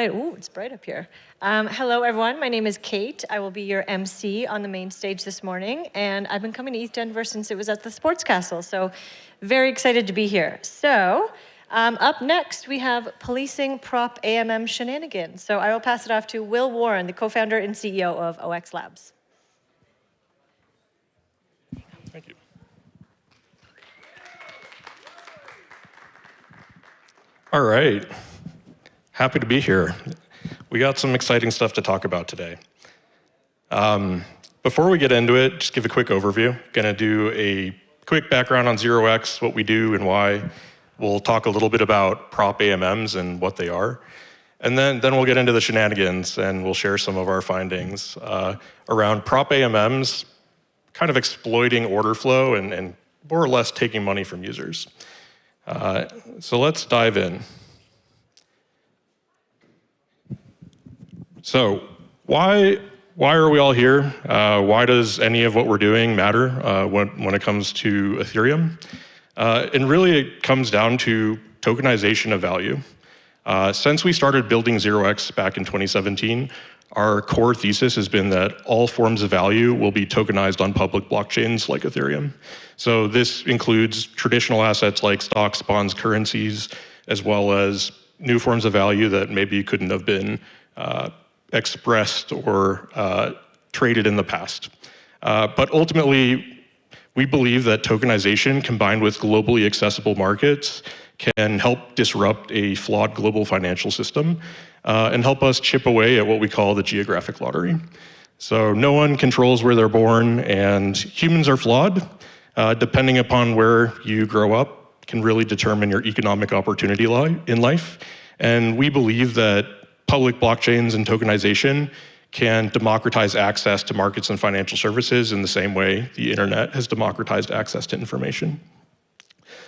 right. Ooh, it's bright up here. Hello, everyone. My name is Kate. I will be your MC on the main stage this morning, and I've been coming to ETHDenver since it was at the Sports Castle, so very excited to be here. So, up next, we have Policing PropAMM Shenanigans. So I will pass it off to Will Warren, the co-founder and CEO of OX Labs. Thank you. All right. Happy to be here. We got some exciting stuff to talk about today. Before we get into it, just give a quick overview. Gonna do a quick background on 0x, what we do and why. We'll talk a little bit about PropAMMs and what they are. And then we'll get into the shenanigans and we'll share some of our findings around PropAMMs, kind of exploiting order flow and more or less taking money from users. So let's dive in. So why are we all here? Why does any of what we're doing matter when it comes to Ethereum? And really it comes down to tokenization of value. Since we started building 0x back in 2017, our core thesis has been that all forms of value will be tokenized on public blockchains like Ethereum. So this includes traditional assets like stocks, bonds, currencies, as well as new forms of value that maybe couldn't have been expressed or traded in the past. But ultimately, we believe that tokenization combined with globally accessible markets can help disrupt a flawed global financial system and help us chip away at what we call the geographic lottery. So no one controls where they're born, and humans are flawed. Depending upon where you grow up can really determine your economic opportunity in life. And we believe that public blockchains and tokenization can democratize access to markets and financial services in the same way the internet has democratized access to information.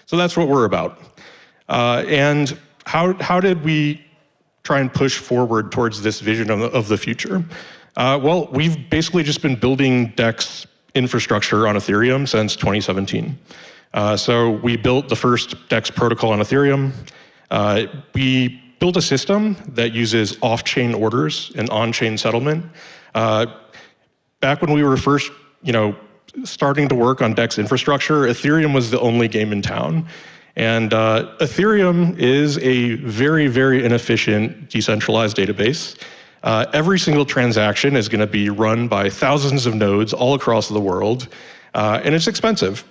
So that's what we're about. And how did we try and push forward towards this vision of the future? Well, we've basically just been building DEX infrastructure on Ethereum since 2017. So we built the first DEX protocol on Ethereum. We built a system that uses off-chain orders and on-chain settlement. Back when we were first, starting to work on DEX infrastructure, Ethereum was the only game in town. And Ethereum is a very, very inefficient decentralized database. Every single transaction is going to be run by thousands of nodes all across the world, and it's expensive.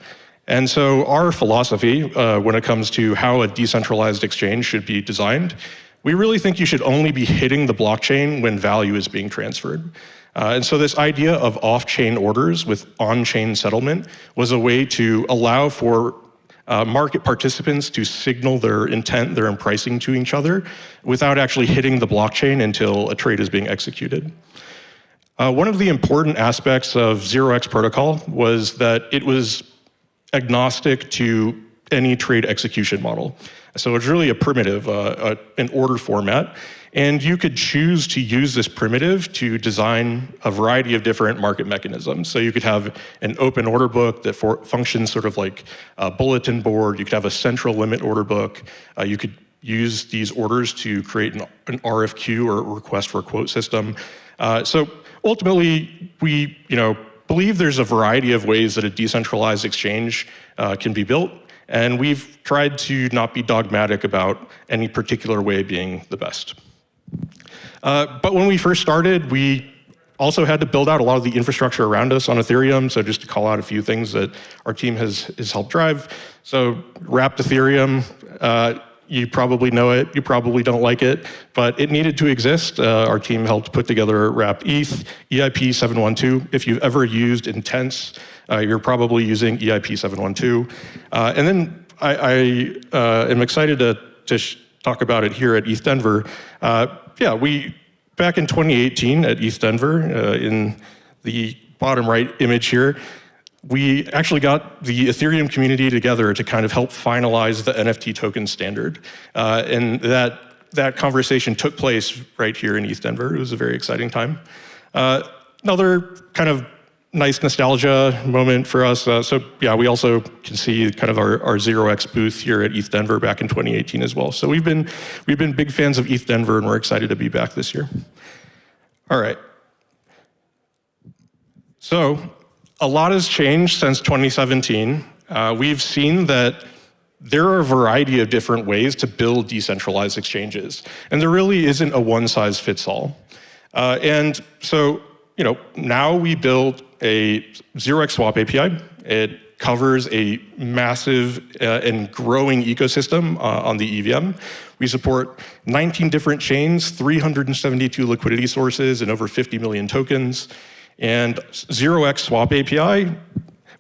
And so our philosophy when it comes to how a decentralized exchange should be designed, we really think you should only be hitting the blockchain when value is being transferred. And so this idea of off-chain orders with on-chain settlement was a way to allow for market participants to signal their intent, their pricing to each other without actually hitting the blockchain until a trade is being executed. One of the important aspects of 0x protocol was that it was agnostic to any trade execution model. So it's really a primitive, an order format. And you could choose to use this primitive to design a variety of different market mechanisms. So you could have an open order book that functions sort of like a bulletin board. You could have a central limit order book. You could use these orders to create an RFQ or request for quote system. So ultimately, we believe there's a variety of ways that a decentralized exchange can be built. And we've tried to not be dogmatic about any particular way being the best. But when we first started, we also had to build out a lot of the infrastructure around us on Ethereum. So just to call out a few things that our team has helped drive. So wrapped Ethereum, you probably know it, you probably don't like it, but it needed to exist. Our team helped put together wrapped ETH, EIP 712. If you've ever used Intense, you're probably using EIP 712. And then I am excited to talk about it here at ETHDenver. Back in 2018 at ETHDenver, in the bottom right image here, we actually got the Ethereum community together to kind of help finalize the NFT token standard. And that conversation took place right here in ETHDenver. It was a very exciting time. Another kind of nice nostalgia moment for us. So yeah, we also can see kind of our 0x booth here at ETHDenver back in 2018 as well. So we've been big fans of ETHDenver, and we're excited to be back this year. All right. So a lot has changed since 2017. We've seen that there are a variety of different ways to build decentralized exchanges, and there really isn't a one-size-fits-all. And so, now we build a 0x swap API. It covers a massive and growing ecosystem on the EVM. We support 19 different chains, 372 liquidity sources, and over 50 million tokens. And 0x swap API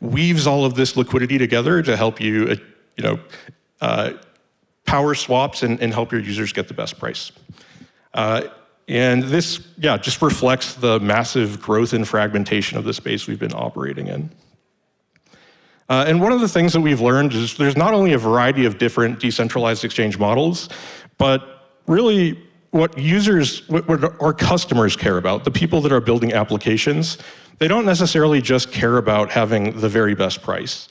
weaves all of this liquidity together to help you, power swaps and help your users get the best price. And this, just reflects the massive growth and fragmentation of the space we've been operating in. And one of the things that we've learned is there's not only a variety of different decentralized exchange models, but really what our customers care about, the people that are building applications, they don't necessarily just care about having the very best price.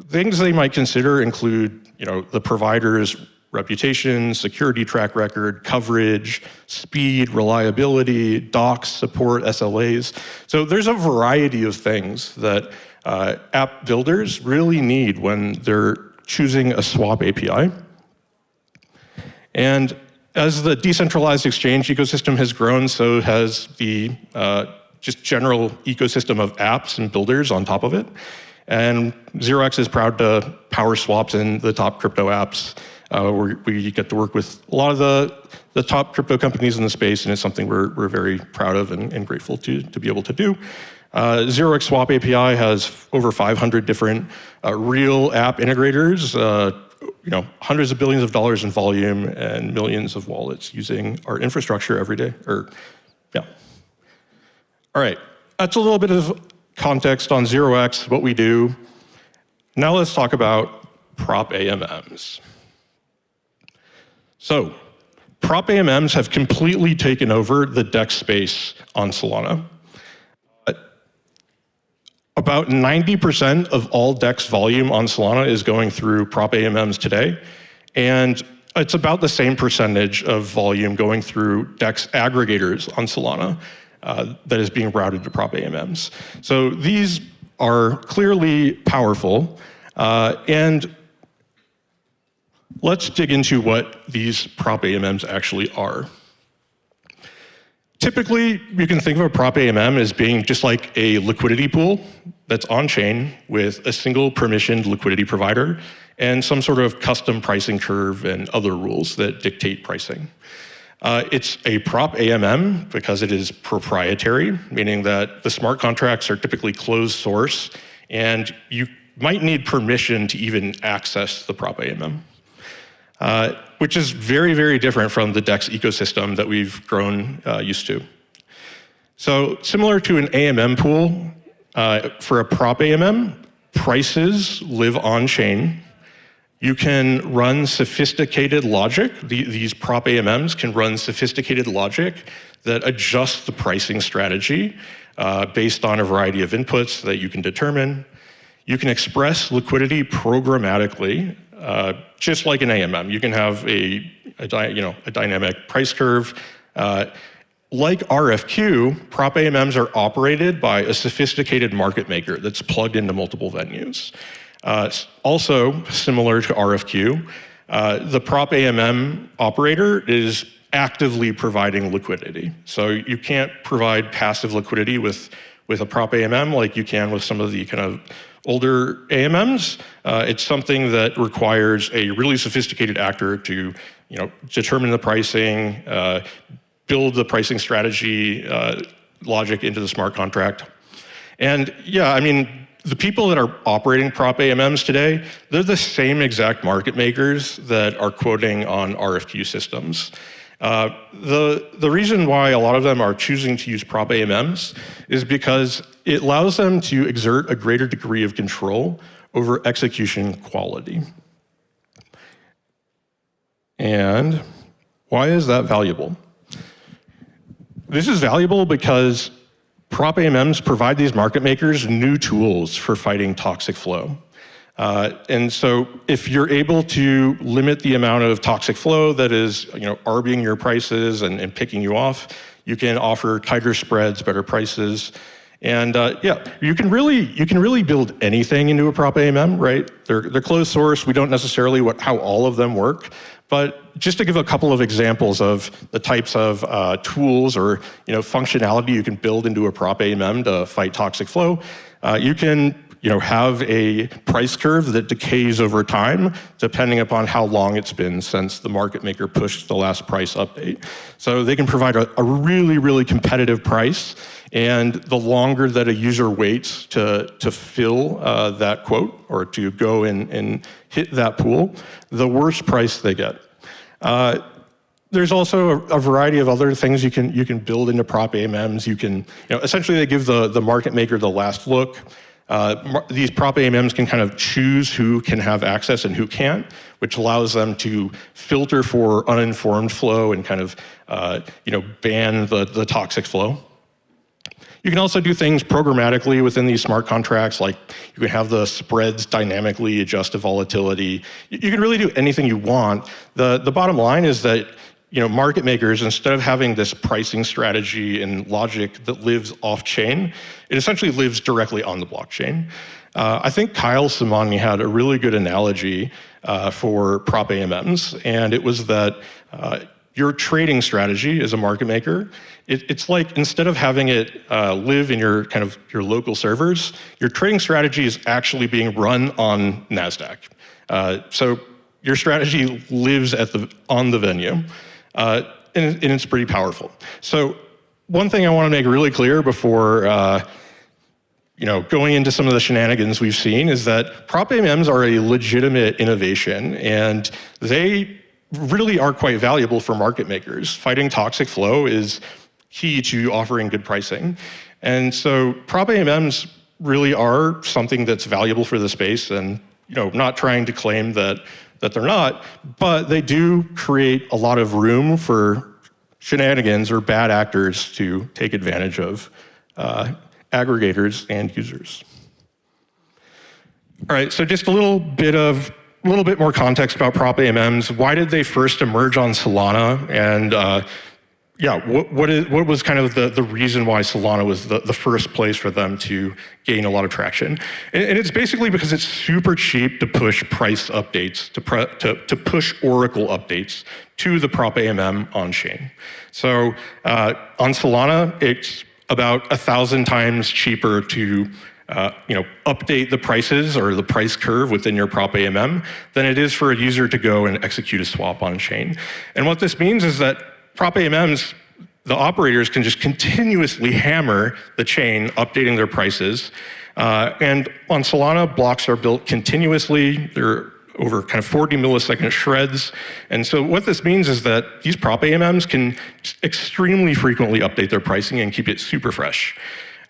Things they might consider include, the provider's reputation, security track record, coverage, speed, reliability, docs, support, SLAs. So there's a variety of things that app builders really need when they're choosing a swap API. And as the decentralized exchange ecosystem has grown, so has the just general ecosystem of apps and builders on top of it. And 0x is proud to power swaps in the top crypto apps. We get to work with a lot of the top crypto companies in the space, and it's something we're very proud of and grateful to be able to do. 0x Swap API has over 500 different real app integrators, hundreds of billions of dollars in volume and millions of wallets using our infrastructure every day. All right, that's a little bit of context on 0x, what we do. Now let's talk about PropAMMs. So, PropAMMs have completely taken over the DEX space on Solana. About 90% of all DEX volume on Solana is going through PropAMMs today, and it's about the same percentage of volume going through DEX aggregators on Solana that is being routed to PropAMMs. So these are clearly powerful, and let's dig into what these PropAMMs actually are. Typically, you can think of a PropAMM as being just like a liquidity pool that's on-chain with a single permissioned liquidity provider and some sort of custom pricing curve and other rules that dictate pricing. It's a PropAMM because it is proprietary, meaning that the smart contracts are typically closed source, and you might need permission to even access the PropAMM. Which is very, very different from the DEX ecosystem that we've grown used to. So similar to an AMM pool, for a PropAMM, prices live on-chain. You can run sophisticated logic. These PropAMMs can run sophisticated logic that adjusts the pricing strategy based on a variety of inputs that you can determine. You can express liquidity programmatically, just like an AMM. You can have a dynamic price curve. Like RFQ, PropAMMs are operated by a sophisticated market maker that's plugged into multiple venues. Also, similar to RFQ, the PropAMM operator is actively providing liquidity. So you can't provide passive liquidity with a PropAMM like you can with some of the kind of older AMMs. It's something that requires a really sophisticated actor to determine the pricing, build the pricing strategy logic into the smart contract. And the people that are operating PropAMMs today, they're the same exact market makers that are quoting on RFQ systems. The reason why a lot of them are choosing to use PropAMMs is because it allows them to exert a greater degree of control over execution quality. And why is that valuable? This is valuable because PropAMMs provide these market makers new tools for fighting toxic flow. And so if you're able to limit the amount of toxic flow that is, arbing your prices and picking you off, you can offer tighter spreads, better prices. And you can really build anything into a PropAMM, right? They're closed source. We don't necessarily how all of them work, but just to give a couple of examples of the types of tools or functionality you can build into a PropAMM to fight toxic flow, you can have a price curve that decays over time, depending upon how long it's been since the market maker pushed the last price update. So they can provide a really, really competitive price, and the longer that a user waits to fill that quote or to go and hit that pool, the worse price they get. There's also a variety of other things you can build into PropAMMs. You can, essentially they give the market maker the last look. These PropAMMs can kind of choose who can have access and who can't, which allows them to filter for uninformed flow and kind of ban the toxic flow. You can also do things programmatically within these smart contracts, like you can have the spreads dynamically adjust to volatility. You can really do anything you want. The bottom line is that market makers, instead of having this pricing strategy and logic that lives off-chain, it essentially lives directly on the blockchain. I think Kyle Simani had a really good analogy for PropAMMs, and it was that your trading strategy as a market maker, it's like instead of having it live in your local servers, your trading strategy is actually being run on NASDAQ. So your strategy lives on the venue. And it's pretty powerful. So one thing I want to make really clear before going into some of the shenanigans we've seen is that PropAMMs are a legitimate innovation, and they really are quite valuable for market makers. Fighting toxic flow is key to offering good pricing. And so PropAMMs really are something that's valuable for the space, and not trying to claim that they're not, but they do create a lot of room for shenanigans or bad actors to take advantage of aggregators and users. All right, so just a little bit more context about PropAMMs. Why did they first emerge on Solana? And what was kind of the reason why Solana was the first place for them to gain a lot of traction? And it's basically because it's super cheap to push price updates, to push Oracle updates to the PropAMM on-chain. So on Solana, it's about 1,000 times cheaper to update the prices or the price curve within your PropAMM than it is for a user to go and execute a swap on-chain. And what this means is that PropAMMs, the operators can just continuously hammer the chain, updating their prices. And on Solana, blocks are built continuously. They're over kind of 40 millisecond shreds. And so what this means is that these PropAMMs can extremely frequently update their pricing and keep it super fresh.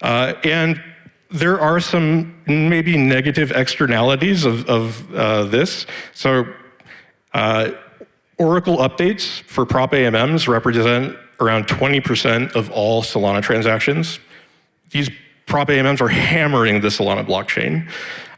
And there are some maybe negative externalities of this. So Oracle updates for PropAMMs represent around 20% of all Solana transactions. These PropAMMs are hammering the Solana blockchain.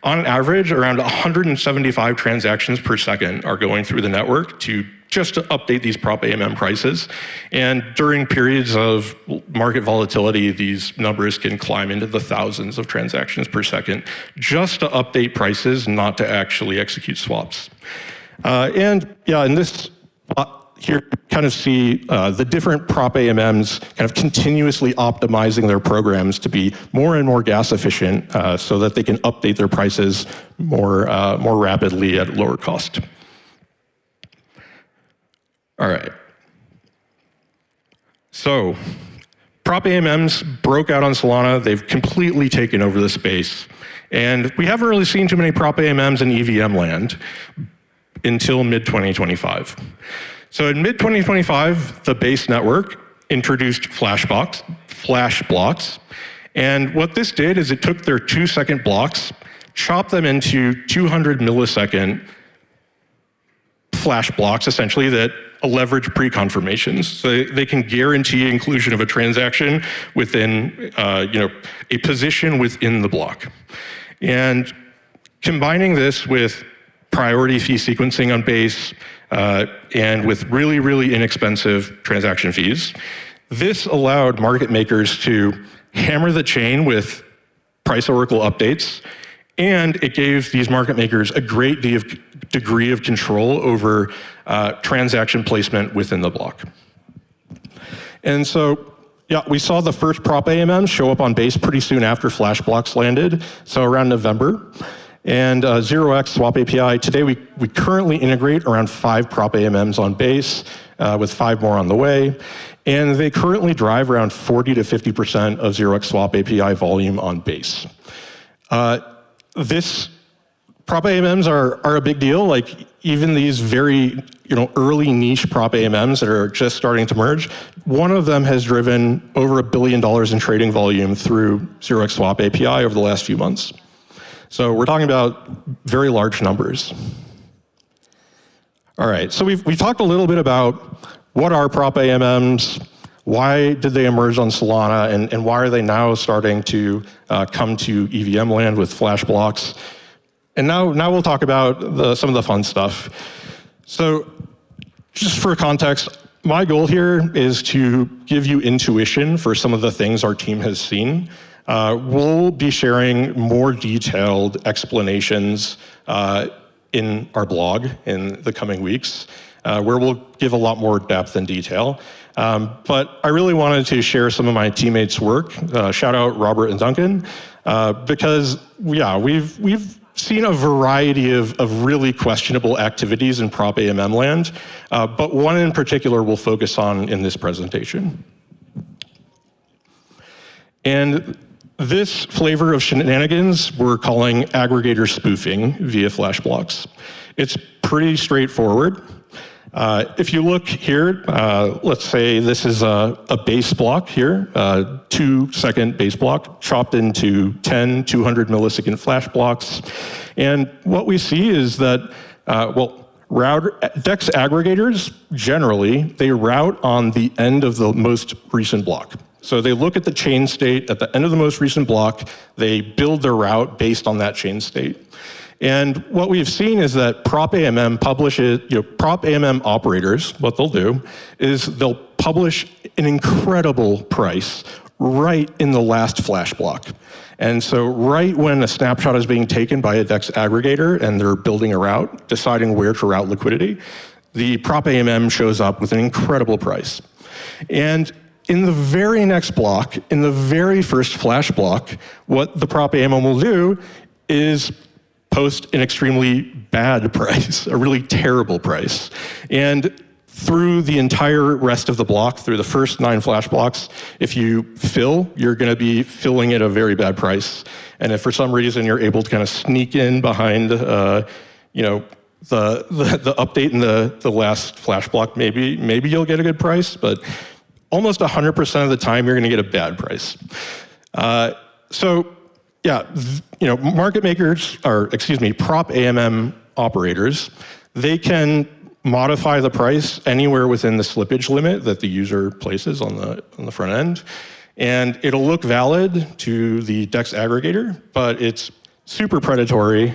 On average, around 175 transactions per second are going through the network just to update these PropAMM prices. And during periods of market volatility, these numbers can climb into the thousands of transactions per second just to update prices, not to actually execute swaps. In this here you kind of see the different PropAMMs kind of continuously optimizing their programs to be more and more gas efficient so that they can update their prices more rapidly at lower cost. All right. So PropAMMs broke out on Solana. They've completely taken over the space. And we haven't really seen too many PropAMMs in EVM land until mid-2025. So in mid-2025, the base network introduced flash blocks. And what this did is it took their 2-second blocks, chopped them into 200 millisecond flash blocks, essentially, that leverage pre-confirmations. So they can guarantee inclusion of a transaction within a position within the block. And combining this with priority fee sequencing on Base and with really, really inexpensive transaction fees, this allowed market makers to hammer the chain with price oracle updates, and it gave these market makers a great degree of control over transaction placement within the block. And so, yeah, we saw the first PropAMM show up on Base pretty soon after Flash blocks landed, so around November. And 0x Swap API, today we currently integrate around 5 PropAMMs on Base, with 5 more on the way. And they currently drive around 40 to 50% of 0x Swap API volume on Base. This PropAMMs are a big deal. Like even these very early niche PropAMMs that are just starting to merge, one of them has driven over $1 billion in trading volume through 0x Swap API over the last few months. So we're talking about very large numbers. All right, so we've talked a little bit about what are PropAMMs, why did they emerge on Solana, and why are they now starting to come to EVM land with Flash blocks. And now we'll talk about some of the fun stuff. So just for context, my goal here is to give you intuition for some of the things our team has seen. We'll be sharing more detailed explanations in our blog in the coming weeks, where we'll give a lot more depth and detail. But I really wanted to share some of my teammates' work. Shout out Robert and Duncan, because yeah, we've seen a variety of really questionable activities in PropAMM land, but one in particular we'll focus on in this presentation. And this flavor of shenanigans we're calling aggregator spoofing via Flash blocks. It's pretty straightforward. If you look here, let's say this is a base block here, 2-second base block chopped into 10 200 millisecond Flash blocks. And what we see is that, DEX aggregators, generally, they route on the end of the most recent block. So they look at the chain state at the end of the most recent block, they build their route based on that chain state. And what we've seen is that PropAMM publishes, PropAMM operators, what they'll do is they'll publish an incredible price right in the last Flash block. And so right when a snapshot is being taken by a DEX aggregator and they're building a route, deciding where to route liquidity, the PropAMM shows up with an incredible price. And in the very next block, in the very first Flash block, what the PropAMM will do is post an extremely bad price, a really terrible price. And through the entire rest of the block, through the first 9 Flash blocks, if you fill, you're gonna be filling at a very bad price. And if for some reason you're able to kind of sneak in behind the update in the last Flash block, maybe you'll get a good price, but almost 100% of the time you're gonna get a bad price. So yeah, market makers, PropAMM operators, they can modify the price anywhere within the slippage limit that the user places on the front end. And it'll look valid to the DEX aggregator, but it's super predatory,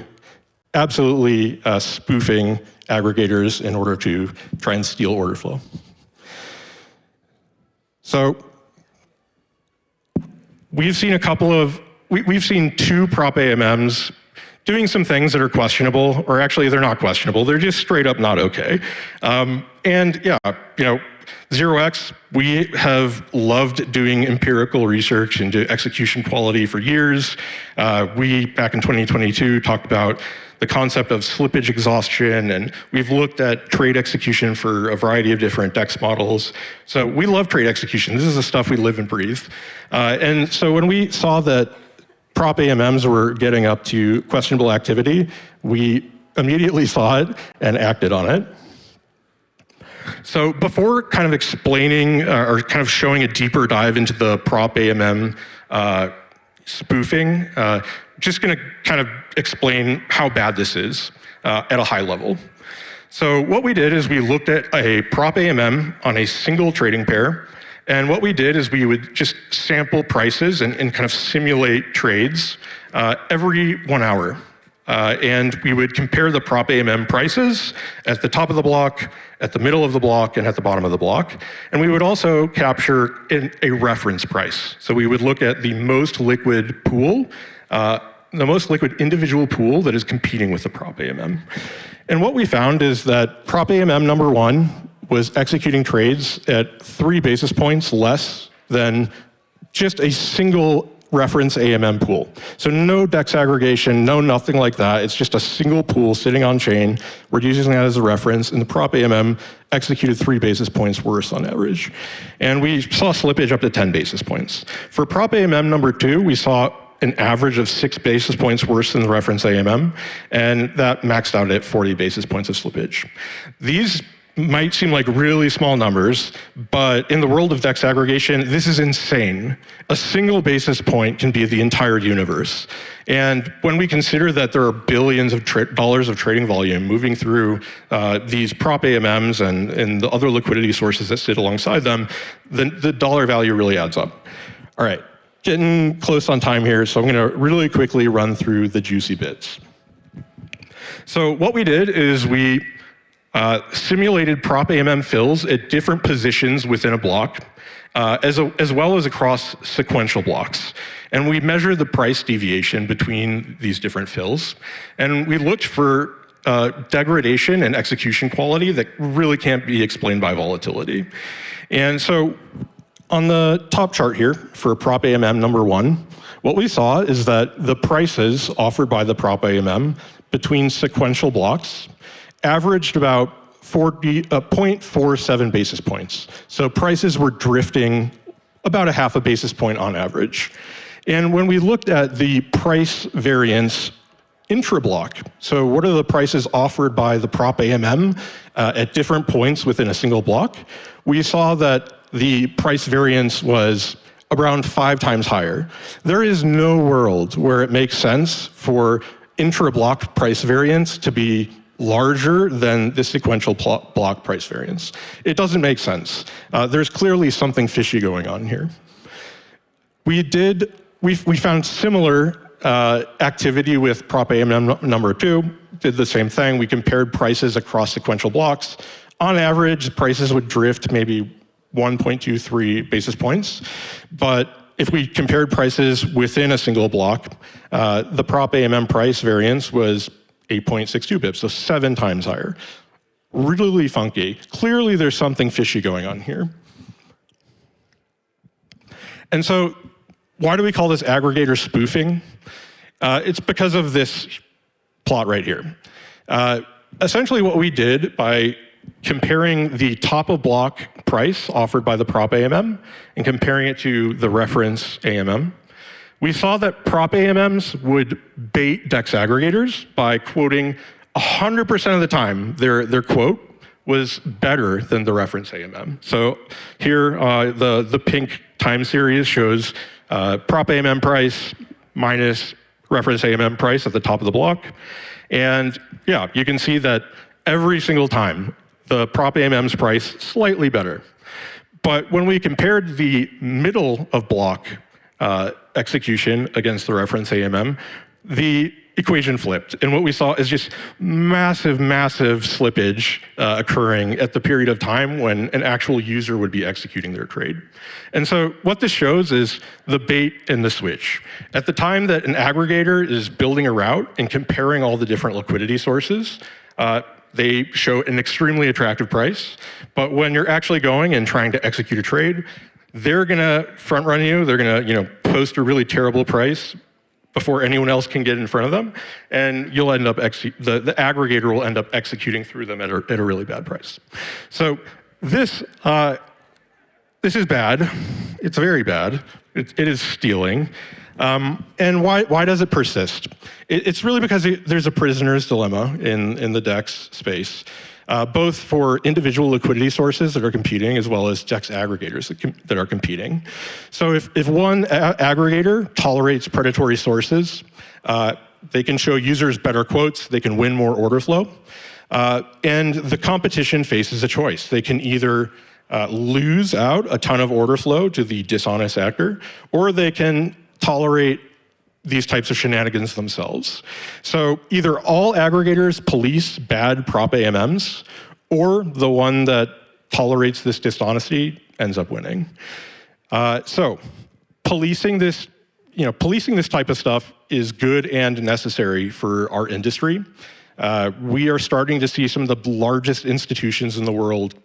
absolutely spoofing aggregators in order to try and steal order flow. So we've seen we've seen 2 PropAMMs doing some things that are questionable, or actually they're not questionable, they're just straight up not okay. And yeah, 0x, we have loved doing empirical research into execution quality for years. We, back in 2022, talked about the concept of slippage exhaustion, and we've looked at trade execution for a variety of different DEX models. So we love trade execution. This is the stuff we live and breathe. And so when we saw that PropAMMs were getting up to questionable activity, we immediately saw it and acted on it. So before kind of explaining or kind of showing a deeper dive into the PropAMM spoofing, just gonna kind of explain how bad this is at a high level. So what we did is we looked at a PropAMM on a single trading pair. And what we did is we would just sample prices and kind of simulate trades every 1 hour. And we would compare the PropAMM prices at the top of the block, at the middle of the block, and at the bottom of the block. And we would also capture a reference price. So we would look at the most liquid pool, the most liquid individual pool that is competing with the PropAMM. And what we found is that PropAMM number 1 was executing trades at 3 basis points less than just a single reference AMM pool. So no DEX aggregation, no nothing like that. It's just a single pool sitting on chain. We're using that as a reference, and the PropAMM executed 3 basis points worse on average. And we saw slippage up to 10 basis points. For PropAMM number 2, we saw an average of 6 basis points worse than the reference AMM, and that maxed out at 40 basis points of slippage. These might seem like really small numbers, but in the world of DEX aggregation, this is insane. A single basis point can be the entire universe. And when we consider that there are billions of dollars of trading volume moving through these PropAMMs and the other liquidity sources that sit alongside them, the dollar value really adds up. All right, getting close on time here, so I'm gonna really quickly run through the juicy bits. So what we did is we simulated PropAMM fills at different positions within a block, as well as across sequential blocks. And we measured the price deviation between these different fills. And we looked for degradation and execution quality that really can't be explained by volatility. And so on the top chart here for PropAMM number 1, what we saw is that the prices offered by the PropAMM between sequential blocks averaged about 0.47 basis points. So prices were drifting about a half a basis point on average. And when we looked at the price variance intra-block, so what are the prices offered by the PropAMM at different points within a single block, we saw that the price variance was around 5 times higher. There is no world where it makes sense for intra-block price variance to be larger than the sequential block price variance. It doesn't make sense. There's clearly something fishy going on here. We found similar activity with PropAMM number 2, did the same thing. We compared prices across sequential blocks. On average, prices would drift maybe 1.23 basis points. But if we compared prices within a single block, the PropAMM price variance was 8.62 bips, so 7 times higher. Really funky. Clearly there's something fishy going on here. And so why do we call this aggregator spoofing? It's because of this plot right here. Essentially what we did by comparing the top of block price offered by the PropAMM and comparing it to the reference AMM, we saw that PropAMMs would bait DEX aggregators by quoting 100% of the time. Their quote was better than the reference AMM. So here, the pink time series shows PropAMM price minus reference AMM price at the top of the block. And yeah, you can see that every single time, the PropAMM's price slightly better. But when we compared the middle of block execution against the reference AMM, the equation flipped. And what we saw is just massive, massive slippage occurring at the period of time when an actual user would be executing their trade. And so what this shows is the bait and the switch. At the time that an aggregator is building a route and comparing all the different liquidity sources, they show an extremely attractive price. But when you're actually going and trying to execute a trade, they're gonna front run you. They're gonna, post a really terrible price before anyone else can get in front of them, and you'll end up the aggregator will end up executing through them at a really bad price. So this is bad. It's very bad. It is stealing. And why does it persist? It's really because there's a prisoner's dilemma in the DEX space, both for individual liquidity sources that are competing as well as DEX aggregators that are competing. So if one aggregator tolerates predatory sources, they can show users better quotes, they can win more order flow. And the competition faces a choice. They can either lose out a ton of order flow to the dishonest actor, or they can tolerate these types of shenanigans themselves. So either all aggregators police bad PropAMMs, or the one that tolerates this dishonesty ends up winning. So policing this type of stuff is good and necessary for our industry. We are starting to see some of the largest institutions in the world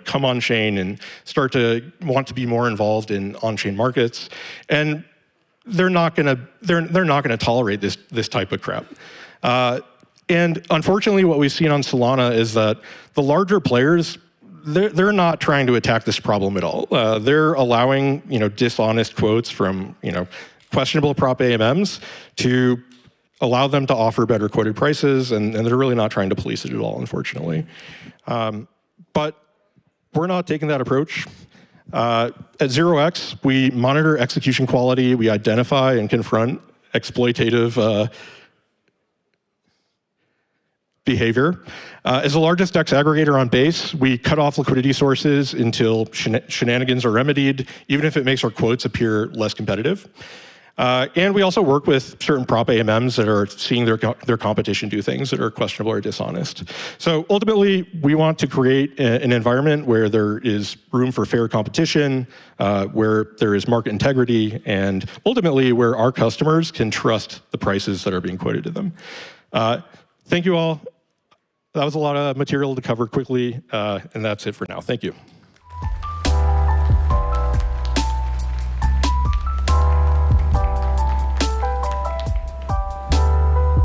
come on chain and start to want to be more involved in on-chain markets, and they're not going to tolerate this type of crap. And unfortunately, what we've seen on Solana is that the larger players, they're not trying to attack this problem at all. They're allowing dishonest quotes from questionable PropAMMs to allow them to offer better quoted prices, and they're really not trying to police it at all, unfortunately. But we're not taking that approach. At 0x, we monitor execution quality, we identify and confront exploitative behavior. As the largest DEX aggregator on Base, we cut off liquidity sources until shenanigans are remedied, even if it makes our quotes appear less competitive. And we also work with certain PropAMMs that are seeing their competition do things that are questionable or dishonest. So ultimately, we want to create an environment where there is room for fair competition, where there is market integrity, and ultimately where our customers can trust the prices that are being quoted to them. Thank you all. That was a lot of material to cover quickly, and that's it for now. Thank you.